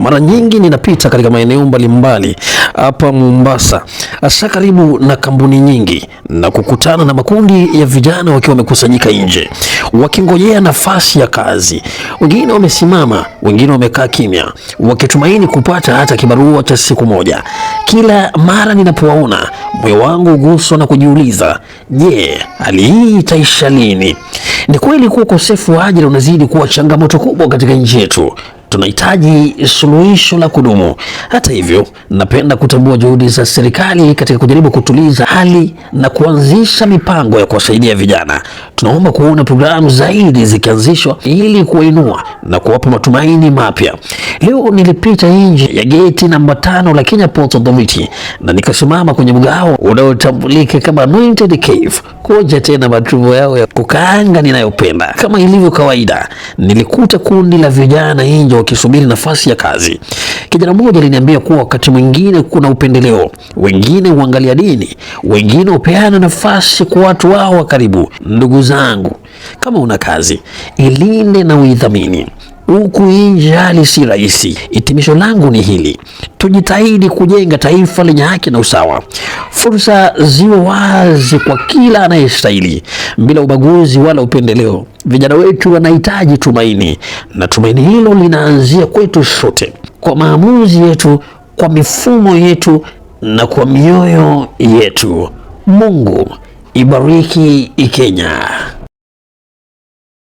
Mara nyingi ninapita katika maeneo mbalimbali hapa Mombasa, hasa karibu na kampuni nyingi, na kukutana na makundi ya vijana wakiwa wamekusanyika nje wakingojea nafasi ya kazi. Wengine wamesimama, wengine wamekaa kimya, wakitumaini kupata hata kibarua cha siku moja. Kila mara ninapowaona, moyo wangu huguswa na kujiuliza, je, hali hii itaisha lini? Ni kweli kuwa ukosefu wa ajira unazidi kuwa changamoto kubwa katika nchi yetu. Tunahitaji suluhisho la kudumu. Hata hivyo, napenda kutambua juhudi za serikali katika kujaribu kutuliza hali na kuanzisha mipango ya kuwasaidia vijana. Tunaomba kuona programu zaidi zikianzishwa ili kuwainua na kuwapa matumaini mapya. Leo nilipita nje ya geti namba 5 la Kenya Ports Authority na nikasimama kwenye mgao unaotambulika kama Anointed Cave kuja tena matumbo yao ya kukaanga ninayopenda. Kama ilivyo kawaida, nilikuta kundi la vijana nje wakisubiri nafasi ya kazi. Kijana mmoja aliniambia kuwa wakati mwingine kuna upendeleo, wengine huangalia dini, wengine hupeana nafasi kwa watu wao wa karibu. Ndugu zangu, kama una kazi, ilinde na uithamini. Huku nje hali si rahisi. Hitimisho langu ni hili: tujitahidi kujenga taifa lenye haki na usawa. Fursa ziwe wazi kwa kila anayestahili bila ubaguzi wala upendeleo. Vijana wetu wanahitaji tumaini, na tumaini hilo linaanzia kwetu sote, kwa maamuzi yetu, kwa mifumo yetu na kwa mioyo yetu. Mungu ibariki Kenya.